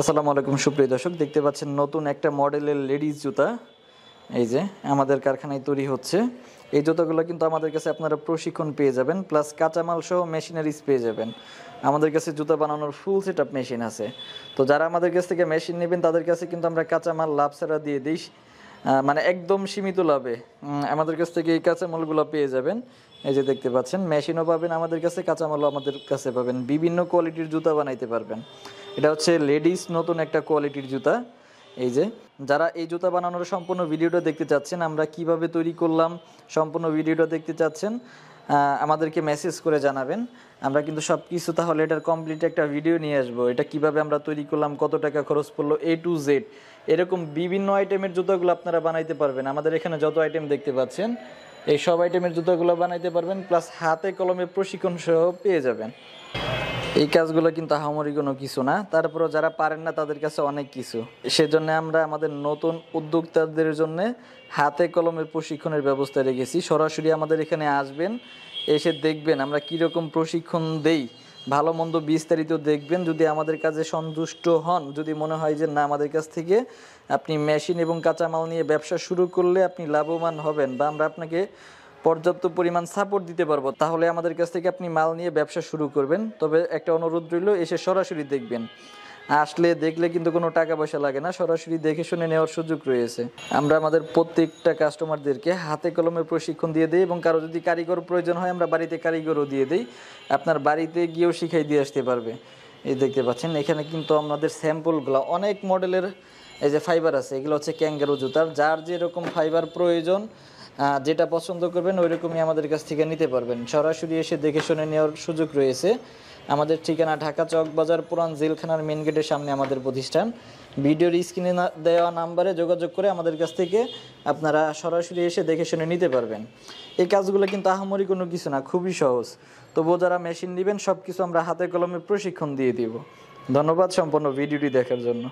আসসালামু আলাইকুম সুপ্রিয় দর্শক, দেখতে পাচ্ছেন নতুন একটা মডেলের লেডিস জুতা এই যে আমাদের কারখানায় তৈরি হচ্ছে। এই জুতাগুলো কিন্তু আমাদের কাছে আপনারা প্রশিক্ষণ পেয়ে যাবেন, প্লাস কাঁচামাল সহ মেশিনারিজ পেয়ে যাবেন। আমাদের কাছে জুতা বানানোর ফুল সেট আপ মেশিন আছে। তো যারা আমাদের কাছ থেকে মেশিন নেবেন তাদের কাছে কিন্তু আমরা কাঁচামাল লাভ ছাড়া দিয়ে দিই, মানে একদম সীমিত লাভে আমাদের কাছ থেকে এই কাঁচামালগুলো পেয়ে যাবেন। এই যে দেখতে পাচ্ছেন মেশিনও পাবেন আমাদের কাছে, কাঁচামালও আমাদের কাছে পাবেন। বিভিন্ন কোয়ালিটির জুতা বানাইতে পারবেন। এটা হচ্ছে লেডিস নতুন একটা কোয়ালিটির জুতা। এই যে যারা এই জুতা বানানোর সম্পূর্ণ ভিডিওটা দেখতে চাচ্ছেন, আমরা কিভাবে তৈরি করলাম সম্পূর্ণ ভিডিওটা দেখতে চাচ্ছেন, আমাদেরকে মেসেজ করে জানাবেন। আমরা কিন্তু সব কিছু তাহলে এটার কমপ্লিট একটা ভিডিও নিয়ে আসবো। এটা কিভাবে আমরা তৈরি করলাম, কত টাকা খরচ পড়লো, A to Z এরকম বিভিন্ন আইটেমের জুতাগুলো আপনারা বানাইতে পারবেন। আমাদের এখানে যত আইটেম দেখতে পাচ্ছেন এই সব আইটেমের জুতাগুলো বানাইতে পারবেন, প্লাস হাতে কলমে প্রশিক্ষণ সহ পেয়ে যাবেন। এই কাজগুলো কিন্তু আহামরি কোনো কিছু না, তারপরেও যারা পারেন না তাদের কাছে অনেক কিছু। সেজন্য আমরা আমাদের নতুন উদ্যোক্তাদের জন্য হাতে কলমের প্রশিক্ষণের ব্যবস্থা রেখেছি। সরাসরি আমাদের এখানে আসবেন, এসে দেখবেন আমরা কীরকম প্রশিক্ষণ দেই, ভালো মন্দ বিস্তারিত দেখবেন। যদি আমাদের কাজে সন্তুষ্ট হন, যদি মনে হয় যে না আমাদের কাছ থেকে আপনি মেশিন এবং কাঁচামাল নিয়ে ব্যবসা শুরু করলে আপনি লাভবান হবেন বা আমরা আপনাকে পর্যাপ্ত পরিমাণ সাপোর্ট দিতে পারবো, তাহলে আমাদের কাছ থেকে আপনি মাল নিয়ে ব্যবসা শুরু করবেন। তবে একটা অনুরোধ রইল, এসে সরাসরি দেখবেন। আসলে দেখলে কিন্তু কোনো টাকা পয়সা লাগে না, সরাসরি দেখে শুনে নেওয়ার সুযোগ রয়েছে। আমরা আমাদের প্রত্যেকটা কাস্টমারদেরকে হাতে কলমে প্রশিক্ষণ দিয়ে দিই, এবং কারো যদি কারিগর প্রয়োজন হয় আমরা বাড়িতে কারিগরও দিয়ে দিই, আপনার বাড়িতে গিয়েও শিখাই দিয়ে আসতে পারবে। এই দেখতে পাচ্ছেন এখানে কিন্তু আমাদের স্যাম্পলগুলো অনেক মডেলের এই যে ফাইবার আছে, এগুলো হচ্ছে ক্যাঙ্গারু জুতার। যার যেরকম ফাইবার প্রয়োজন, যেটা পছন্দ করবেন ওই রকমই আমাদের কাছ থেকে নিতে পারবেন। সরাসরি এসে দেখে শুনে নেওয়ার সুযোগ রয়েছে। আমাদের ঠিকানা ঢাকা চকবাজার পুরান জেলখানার মেন গেটের সামনে আমাদের প্রতিষ্ঠান। ভিডিওর স্ক্রিনে দেওয়া নাম্বারে যোগাযোগ করে আমাদের কাছ থেকে আপনারা সরাসরি এসে দেখে শুনে নিতে পারবেন। এই কাজগুলো কিন্তু আহামরি কোনো কিছু না, খুবই সহজ। তবুও যারা মেশিন নেবেন সব কিছু আমরা হাতে কলমে প্রশিক্ষণ দিয়ে দিব। ধন্যবাদ সম্পূর্ণ ভিডিওটি দেখার জন্য।